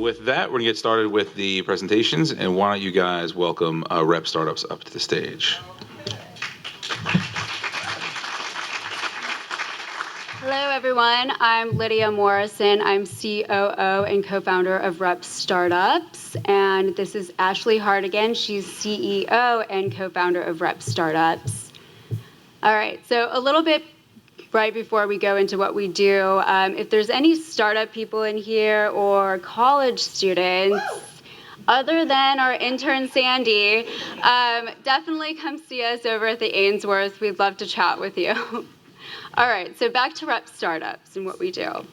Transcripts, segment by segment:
with that, we're going to get started with the presentations, and why don't you guys welcome RepStartups up to the stage. Hello, everyone. I'm Lydia Morrison. I'm COO and co-founder of RepStartups. And this is Ashley Hardigan. She's CEO and co-founder of RepStartups. All right, so a little bit right before we go into what we do, if there's any startup people in here or college students, other than our intern, Sandy, definitely come see us over at the Ainsworth. We'd love to chat with you. All right, so back to RepStartups and what we do.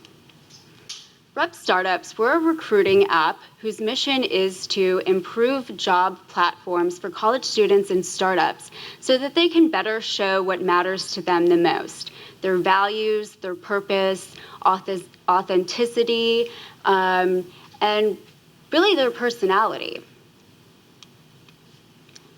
RepStartups, we're a recruiting app whose mission is to improve job platforms for college students and startups so that they can better show what matters to them the most: their values, their purpose, authenticity, and really their personality.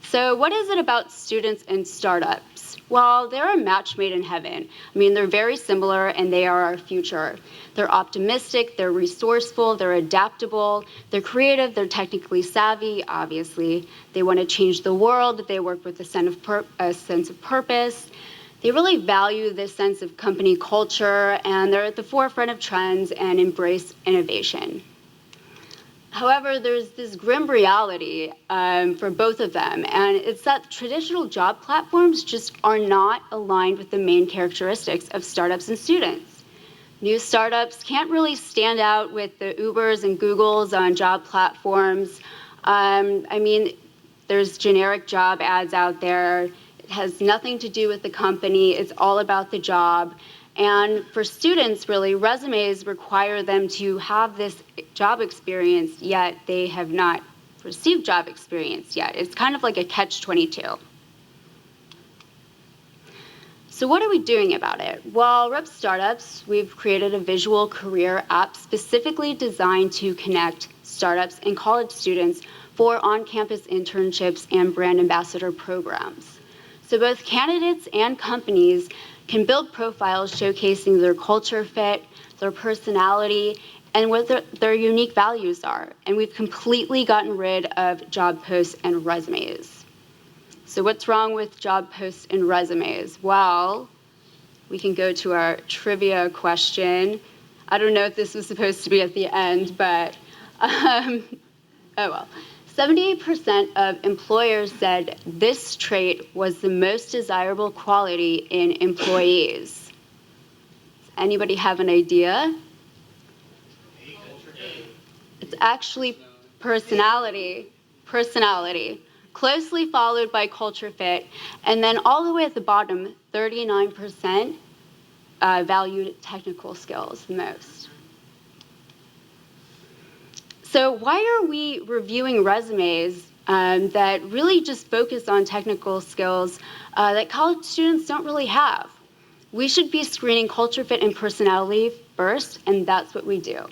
So what is it about students and startups? Well, they're a match made in heaven. I mean, they're very similar, and they are our future. They're optimistic, they're resourceful, they're adaptable, they're creative, they're technically savvy, obviously. They want to change the world, they work with a sense of purpose. They really value this sense of company culture, and they're at the forefront of trends and embrace innovation. However, there's this grim reality for both of them, and it's that traditional job platforms just are not aligned with the main characteristics of startups and students. New startups can't really stand out with the Ubers and Googles on job platforms. I mean, there's generic job ads out there. It has nothing to do with the company. It's all about the job. And for students, really, resumes require them to have this job experience, yet they have not received job experience yet. It's kind of like a catch-22. So what are we doing about it? Well, RepStartups, we've created a visual career app specifically designed to connect startups and college students for on-campus internships and brand ambassador programs. So both candidates and companies can build profiles showcasing their culture fit, their personality, and what their unique values are. And we've completely gotten rid of job posts and resumes. So what's wrong with job posts and resumes? Well, we can go to our trivia question. I don't know if this was supposed to be at the end, but oh well. 78% of employers said this trait was the most desirable quality in employees. Does anybody have an idea? It's actually personality, closely followed by culture fit, and then all the way at the bottom, 39% valued technical skills the most. So why are we reviewing resumes that really just focus on technical skills that college students don't really have? We should be screening culture fit and personality first, and that's what we do.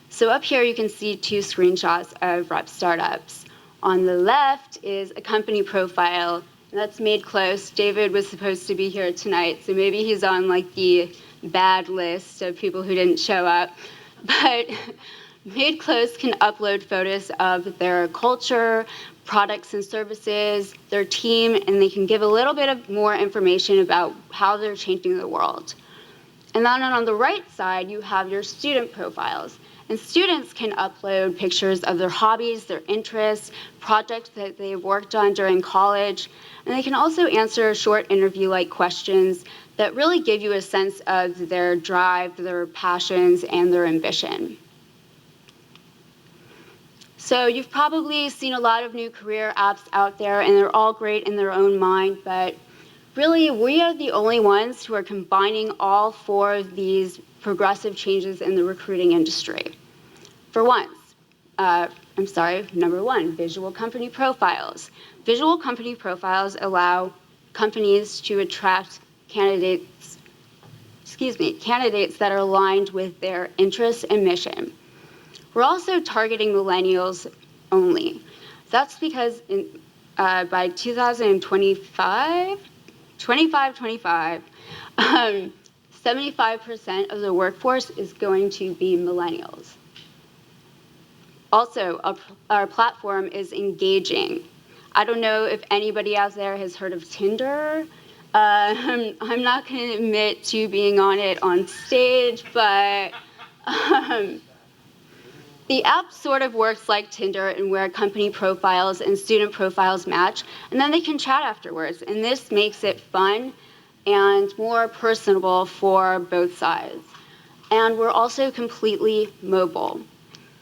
So up here you can see two screenshots of RepStartups. On the left is a company profile, and that's made close. David was supposed to be here tonight, so maybe he's on like the bad list of people who didn't show up. But Made Close can upload photos of their culture, products and services, their team, and they can give a little bit of more information about how they're changing the world. And then on the right side, you have your student profiles. And students can upload pictures of their hobbies, their interests, projects that they've worked on during college. And they can also answer short interview-like questions that really give you a sense of their drive, their passions, and their ambition. So you've probably seen a lot of new career apps out there, and they're all great in their own mind, but really we are the only ones who are combining all four of these progressive changes in the recruiting industry. For once, number one, visual company profiles. Visual company profiles allow companies to attract candidates that are aligned with their interests and mission. We're also targeting millennials only. That's because by 2025, 75% of the workforce is going to be millennials. Also, our platform is engaging. I don't know if anybody out there has heard of Tinder. I'm not going to admit to being on it on stage, but the app sort of works like Tinder, in where company profiles and student profiles match, and then they can chat afterwards. And this makes it fun and more personable for both sides. And we're also completely mobile.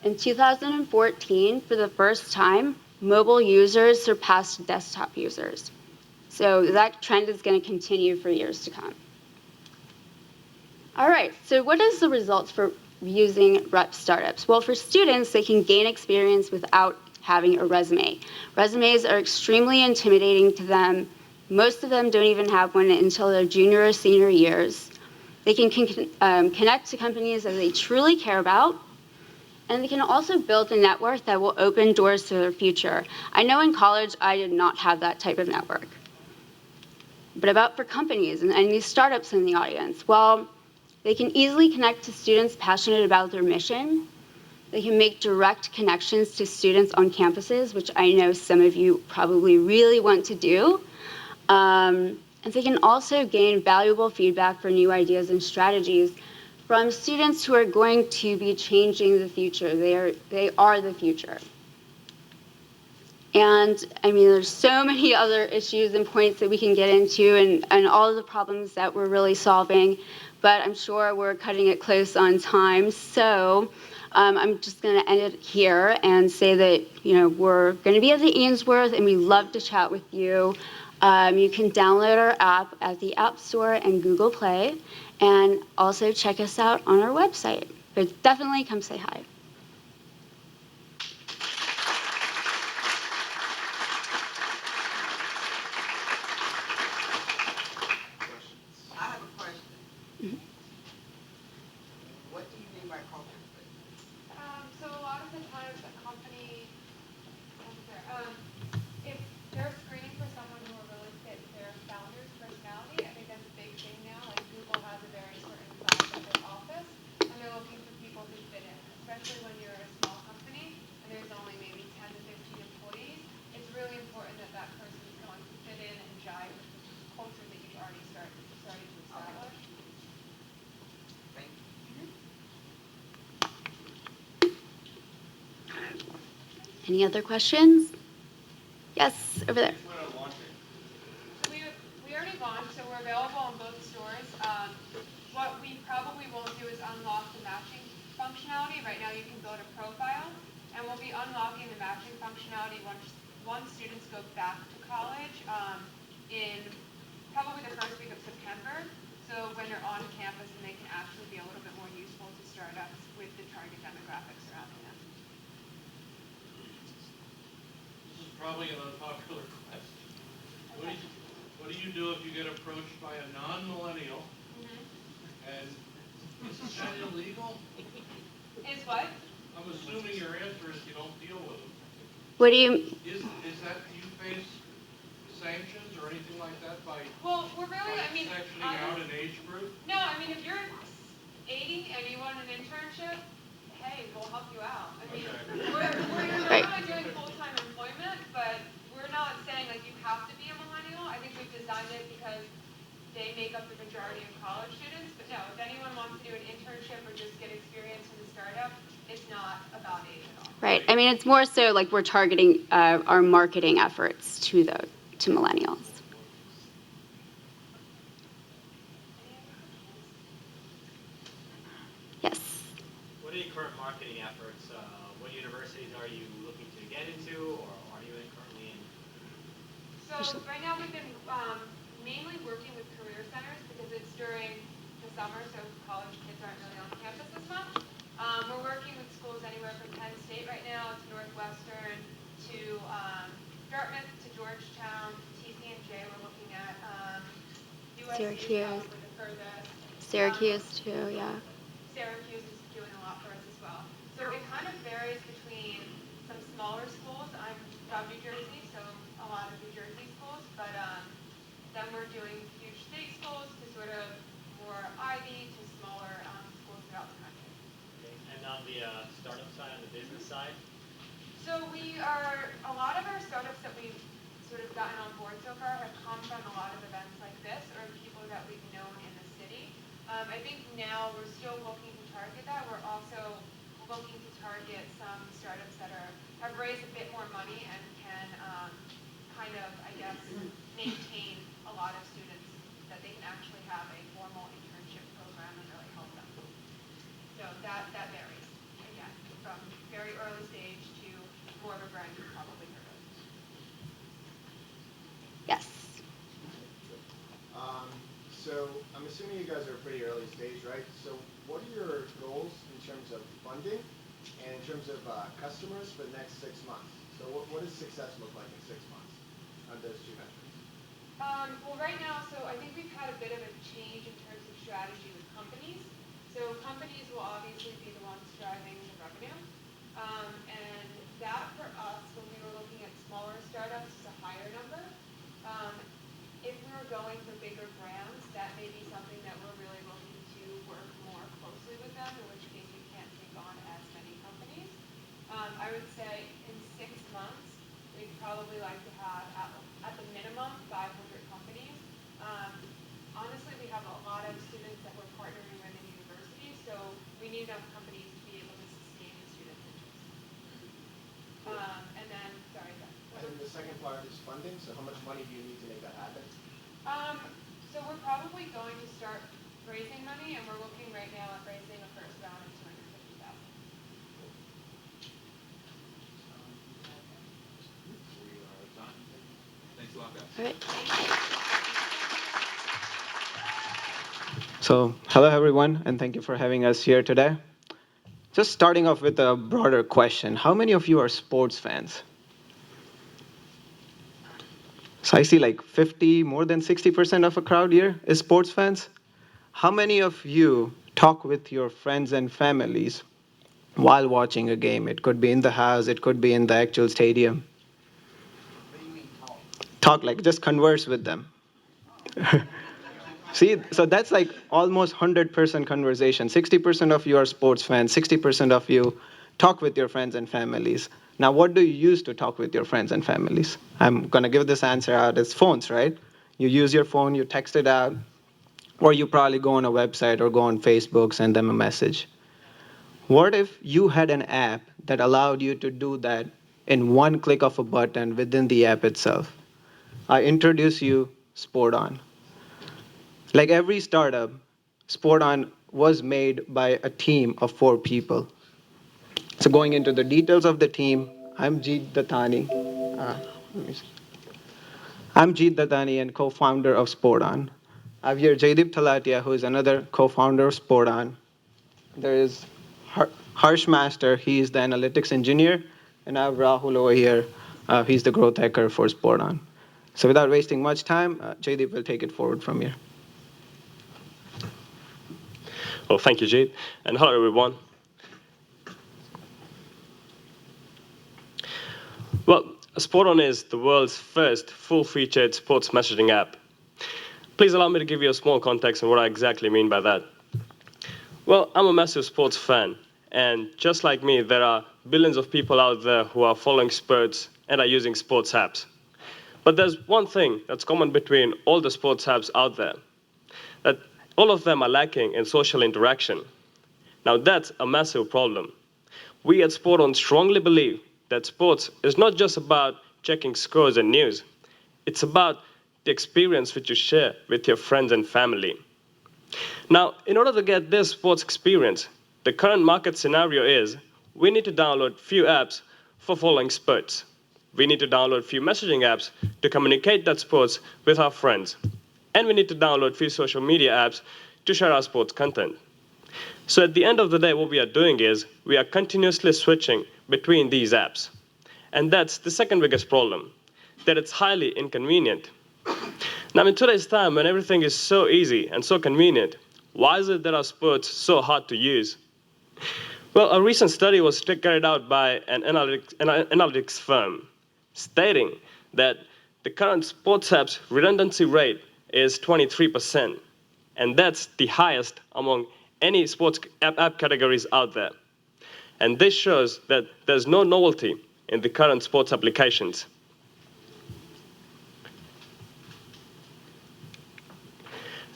In 2014, for the first time, mobile users surpassed desktop users. So that trend is going to continue for years to come. All right, so what is the results for using RepStartups? Well, for students, they can gain experience without having a resume. Resumes are extremely intimidating to them. Most of them don't even have one until their junior or senior years. They can connect to companies that they truly care about, and they can also build a network that will open doors to their future. I know in college I did not have that type of network. But about for companies and any startups in the audience, well, they can easily connect to students passionate about their mission. They can make direct connections to students on campuses, which I know some of you probably really want to do. And they can also gain valuable feedback for new ideas and strategies from students who are going to be changing the future. They are the future. And I mean, there's so many other issues and points that we can get into, and all of the problems that we're really solving, but I'm sure we're cutting it close on time. So I'm just going to end it here and say that, we're going to be at the Ainsworth, and we love to chat with you. You can download our app at the App Store and Google Play, and also check us out on our website. But definitely come say hi. I have a question. What do you mean by culture fit? So a lot of the times a company, if they're screening for someone who will really fit their founder's personality, I think that's a big thing now. Like Google has a very certain size of their office, and they're looking for people who fit in. Especially when you're a small company and there's only maybe 10 to 15 employees, it's really important that that person is going to fit in and jive with the culture that you've already started to establish. Thank you. Any other questions? Yes, over there. So we already launched, so we're available on both stores. What we probably won't do is unlock the matching functionality. Right now you can build a profile, and we'll be unlocking the matching functionality once students go back to college in probably the first week of September. So when they're on campus and they can actually be a little bit more useful to startups with the target demographics surrounding them. This is probably an unpopular question. What do you do if you get approached by a non-millennial? And is that illegal? Is what? I'm assuming your answer is you don't deal with them. What do you? Is that, do you face sanctions or anything like that by We're really, sectioning out an age group? No, if you're 80 and you want an internship, hey, we'll help you out. We're Right. not doing full-time employment, but we're not saying like you have to be a millennial. I think we've designed it because they make up the majority of college students. But no, if anyone wants to do an internship or just get experience in the startup, it's not about age at all. Right. It's more so like we're targeting our marketing efforts to millennials. Yes. What are your current marketing efforts? What universities are you looking to get into, or are you currently in? So right now we've been mainly working with career centers because it's during the summer, so college kids aren't really on campus as much. We're working with schools anywhere from Penn State right now to Northwestern to Dartmouth to Georgetown, TCNJ. We're looking at USC is probably the furthest. Syracuse too, yeah. Syracuse is doing a lot for us as well. So it kind of varies between some smaller schools. I'm from New Jersey, so a lot of New Jersey schools, but then we're doing huge state schools to sort of more Ivy to smaller schools throughout the country. Okay. And on the startup side, on the business side, So a lot of our startups that we've sort of gotten on board so far have come from a lot of events like this or people that we've known in the city. I think now we're still looking to target that. We're also looking to target some startups that have raised a bit more money and can kind of, I guess, maintain a lot of students that they can actually have a formal internship program and really help them. So that varies, again, from very early stage to more of a brand you've probably heard of. Yes. So I'm assuming you guys are pretty early stage, right? So what are your goals in terms of funding and in terms of customers for the next 6 months? So what does success look like in 6 months on those two metrics? Well, right now, so I think we've had a bit of a change in terms of strategy with companies. So companies will obviously be the ones driving the revenue. And that for us, when we were looking at smaller startups, is a higher number. If we were going for bigger brands, that may be something that we're really looking to work more closely with them, in which case we can't take on as many companies. I would say in 6 months, we'd probably like to have, at the minimum, 500 companies. Honestly, we have a lot of students that we're partnering with in universities, so we need enough companies to be able to sustain the student interest. And then, sorry. And then the second part is funding. So how much money do you need to make that happen? So we're probably going to start raising money, and we're looking right now at raising a first round of $250,000. We are done. Thanks a lot, guys. All right. So, hello everyone, and thank you for having us here today. Just starting off with a broader question. How many of you are sports fans? So I see like 50, more than 60% of a crowd here is sports fans. How many of you talk with your friends and families while watching a game? It could be in the house, it could be in the actual stadium. What do you mean talk? Talk, like just converse with them. See, so that's like almost 100% conversation. 60% of you are sports fans, 60% of you talk with your friends and families. Now, what do you use to talk with your friends and families? I'm going to give this answer out as phones, right? You use your phone, you text it out, or you probably go on a website or go on Facebook, send them a message. What if you had an app that allowed you to do that in one click of a button within the app itself? I introduce you SportOn. Like every startup, SportOn was made by a team of 4 people. So going into the details of the team, I'm Jeet Dattani. I'm Jeet Dattani and co-founder of SportOn. I have here Jaideep Talatia, who is another co-founder of SportOn. There is Harsh Master, he is the analytics engineer. And I have Rahul over here, he's the growth hacker for SportOn. So without wasting much time, Jaideep will take it forward from here. Well, thank you, Jeet, and hello, everyone. Well, SportOn is the world's first full-featured sports messaging app. Please allow me to give you a small context on what I exactly mean by that. Well, I'm a massive sports fan, and just like me, there are billions of people out there who are following sports and are using sports apps. But there's one thing that's common between all the sports apps out there, that all of them are lacking in social interaction. Now that's a massive problem. We at SportOn strongly believe that sports is not just about checking scores and news. It's about the experience which you share with your friends and family. Now, in order to get this sports experience, the current market scenario is we need to download few apps for following sports. We need to download few messaging apps to communicate that sports with our friends. And we need to download few social media apps to share our sports content. So at the end of the day, what we are doing is we are continuously switching between these apps. And that's the second biggest problem, that it's highly inconvenient. Now in today's time, when everything is so easy and so convenient, why is it that our sports so hard to use? Well, a recent study was carried out by an analytics firm stating that the current sports apps redundancy rate is 23%, and that's the highest among any sports app categories out there. And this shows that there's no novelty in the current sports applications.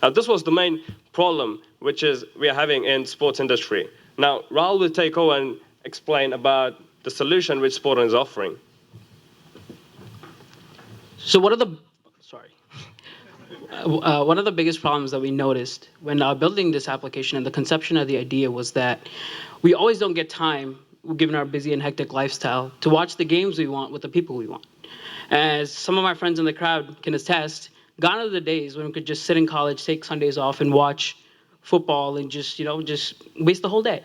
Now, this was the main problem which is we are having in sports industry. Now, Raul will take over and explain about the solution which SportOn is offering. So one of the biggest problems that we noticed when building this application and the conception of the idea was that we always don't get time, given our busy and hectic lifestyle, to watch the games we want with the people we want. As some of my friends in the crowd can attest, gone are the days when we could just sit in college, take Sundays off, and watch football and just waste the whole day.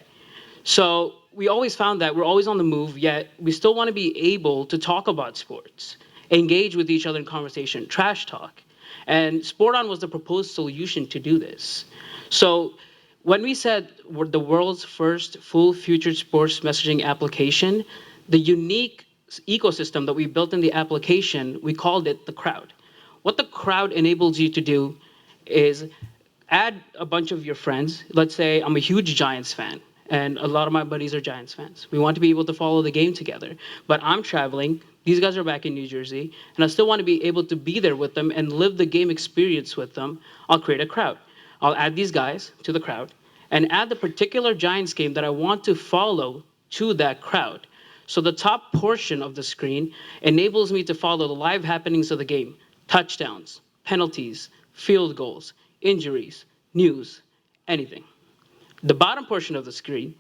So we always found that we're always on the move, yet we still want to be able to talk about sports, engage with each other in conversation, trash talk. And SportOn was the proposed solution to do this. So when we said we're the world's first full-featured sports messaging application, the unique ecosystem that we built in the application, we called it the crowd. What the crowd enables you to do is add a bunch of your friends. Let's say I'm a huge Giants fan, and a lot of my buddies are Giants fans. We want to be able to follow the game together, but I'm traveling. These guys are back in New Jersey, and I still want to be able to be there with them and live the game experience with them. I'll create a crowd. I'll add these guys to the crowd and add the particular Giants game that I want to follow to that crowd. So the top portion of the screen enables me to follow the live happenings of the game: touchdowns, penalties, field goals, injuries, news, anything. The bottom portion of the screen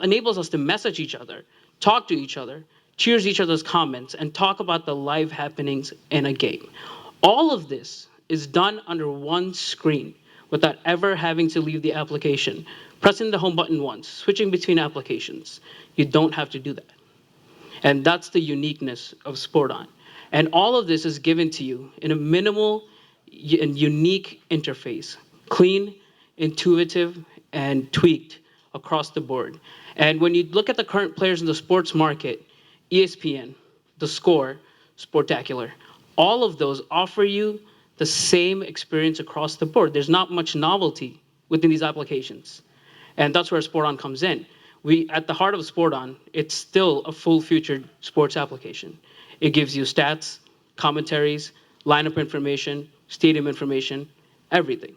enables us to message each other, talk to each other, cheers each other's comments, and talk about the live happenings in a game. All of this is done under one screen without ever having to leave the application. Pressing the home button once, switching between applications. You don't have to do that. And that's the uniqueness of SportOn. And all of this is given to you in a minimal and unique interface, clean, intuitive, and tweaked across the board. And when you look at the current players in the sports market, ESPN, The Score, Sportacular, all of those offer you the same experience across the board. There's not much novelty within these applications. And that's where SportOn comes in. At the heart of SportOn, it's still a full-featured sports application. It gives you stats, commentaries, lineup information, stadium information, everything.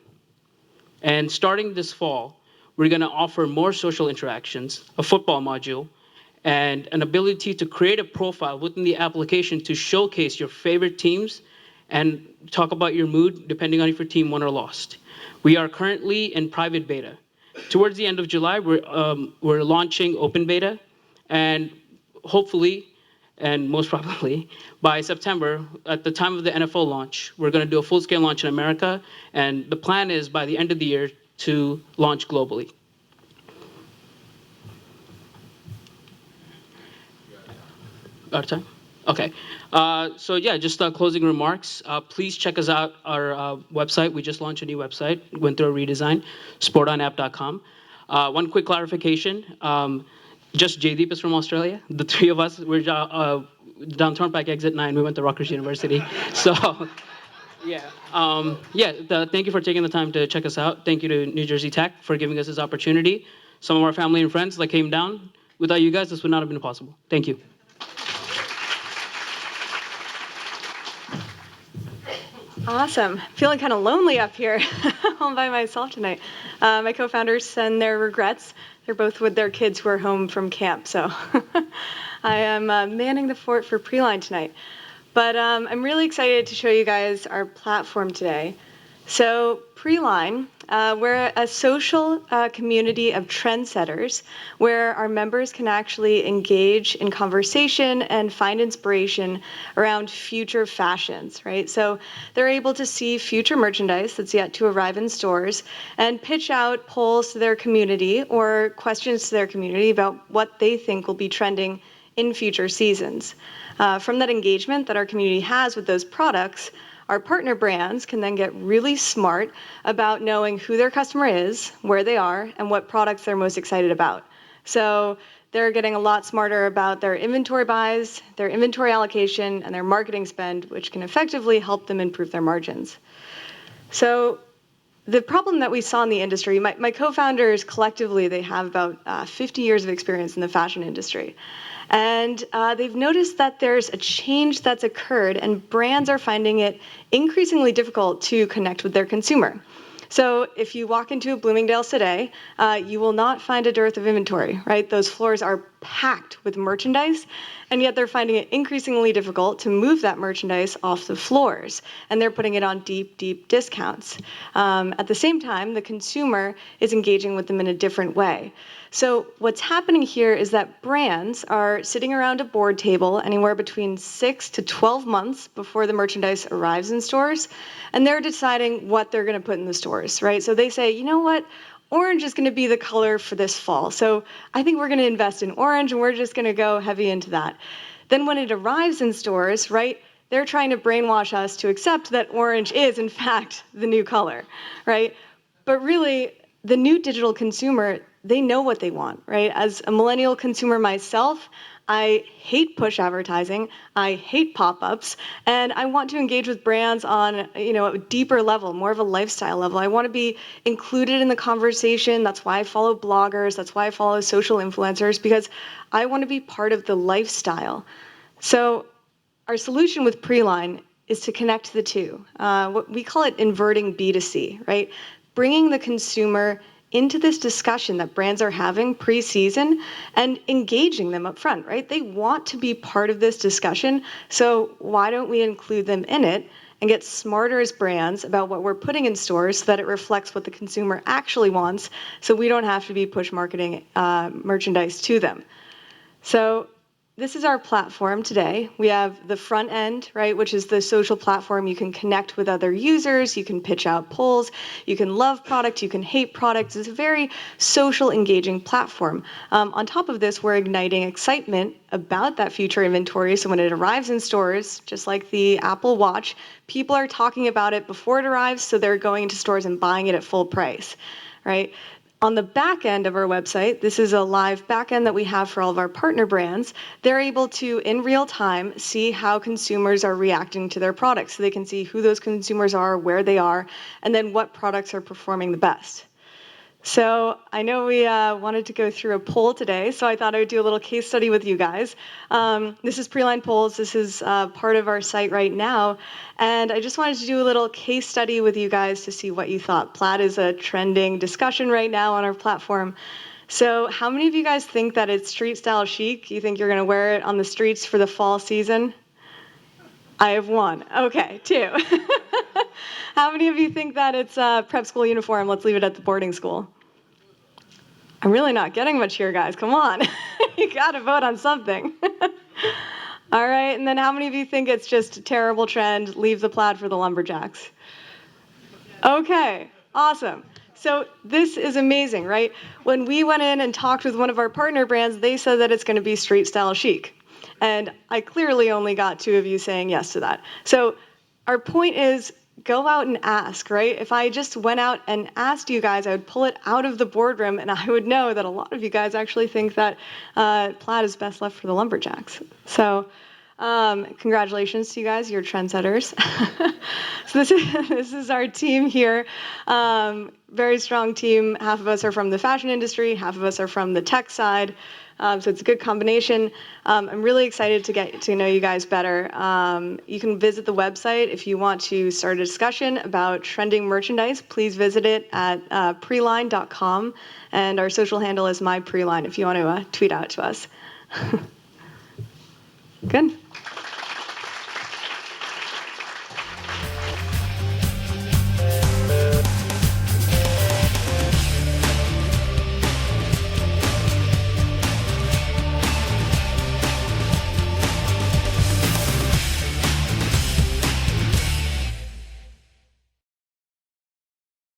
And starting this fall, we're going to offer more social interactions, a football module, and an ability to create a profile within the application to showcase your favorite teams and talk about your mood depending on if your team won or lost. We are currently in private beta. Towards the end of July, we're launching open beta, and hopefully, and most probably, by September, at the time of the NFL launch, we're going to do a full-scale launch in America, and the plan is by the end of the year to launch globally. Out of time? Okay. So yeah, just closing remarks. Please check us out, our website. We just launched a new website, went through a redesign, sportonapp.com. One quick clarification. Just Jaydeep is from Australia. The three of us, we're down Turnpike Exit 9. We went to Rutgers University. So yeah. Thank you for taking the time to check us out. Thank you to New Jersey Tech for giving us this opportunity. Some of our family and friends that came down. Without you guys, this would not have been possible. Thank you. Awesome. Feeling kind of lonely up here all by myself tonight. My co-founders send their regrets. They're both with their kids who are home from camp, so I am manning the fort for Preeline tonight. But I'm really excited to show you guys our platform today. So Preeline, we're a social community of trendsetters where our members can actually engage in conversation and find inspiration around future fashions, right? So they're able to see future merchandise that's yet to arrive in stores and pitch out polls to their community or questions to their community about what they think will be trending in future seasons. From that engagement that our community has with those products, our partner brands can then get really smart about knowing who their customer is, where they are, and what products they're most excited about. So they're getting a lot smarter about their inventory buys, their inventory allocation, and their marketing spend, which can effectively help them improve their margins. So the problem that we saw in the industry, my co-founders collectively, they have about 50 years of experience in the fashion industry. And they've noticed that there's a change that's occurred, and brands are finding it increasingly difficult to connect with their consumer. So if you walk into a Bloomingdale's today, you will not find a dearth of inventory, right? Those floors are packed with merchandise, and yet they're finding it increasingly difficult to move that merchandise off the floors, and they're putting it on deep, deep discounts. At the same time, the consumer is engaging with them in a different way. So what's happening here is that brands are sitting around a board table anywhere between 6 to 12 months before the merchandise arrives in stores, and they're deciding what they're going to put in the stores, right? So they say, you know what? Orange is going to be the color for this fall. So I think we're going to invest in orange, and we're just going to go heavy into that. Then when it arrives in stores, right, they're trying to brainwash us to accept that orange is, in fact, the new color, right? But really, the new digital consumer, they know what they want, right? As a millennial consumer myself, I hate push advertising, I hate pop-ups, and I want to engage with brands on, a deeper level, more of a lifestyle level. I want to be included in the conversation. That's why I follow bloggers, that's why I follow social influencers, because I want to be part of the lifestyle. So our solution with Preeline is to connect the two. We call it inverting B2C, right? Bringing the consumer into this discussion that brands are having pre-season and engaging them up front, right? They want to be part of this discussion, so why don't we include them in it and get smarter as brands about what we're putting in stores so that it reflects what the consumer actually wants, so we don't have to be push marketing merchandise to them. So this is our platform today. We have the front end, right, which is the social platform. You can connect with other users, you can pitch out polls, you can love product, you can hate products. It's a very social, engaging platform. On top of this, we're igniting excitement about that future inventory. So when it arrives in stores, just like the Apple Watch, people are talking about it before it arrives, so they're going into stores and buying it at full price, right? On the back end of our website, this is a live back end that we have for all of our partner brands. They're able to, in real time, see how consumers are reacting to their products. So they can see who those consumers are, where they are, and then what products are performing the best. So I know we wanted to go through a poll today, so I thought I would do a little case study with you guys. This is Preeline Polls. This is part of our site right now. And I just wanted to do a little case study with you guys to see what you thought. Plaid is a trending discussion right now on our platform. So how many of you guys think that it's street style chic? You think you're going to wear it on the streets for the fall season? I have one. Okay, two. How many of you think that it's a prep school uniform? Let's leave it at the boarding school. I'm really not getting much here, guys. Come on. You got to vote on something. All right, and then how many of you think it's just a terrible trend, leave the plaid for the lumberjacks? Okay, awesome. So this is amazing, right? When we went in and talked with one of our partner brands, they said that it's going to be street style chic. And I clearly only got 2 of you saying yes to that. So our point is, go out and ask, right? If I just went out and asked you guys, I would pull it out of the boardroom and I would know that a lot of you guys actually think that plaid is best left for the lumberjacks. So congratulations to you guys, you're trendsetters. So this is our team here. Very strong team. Half of us are from the fashion industry, half of us are from the tech side. So it's a good combination. I'm really excited to get to know you guys better. You can visit the website if you want to start a discussion about trending merchandise. Please visit it at preeline.com, and our social handle is mypreeline if you want to tweet out to us. Good.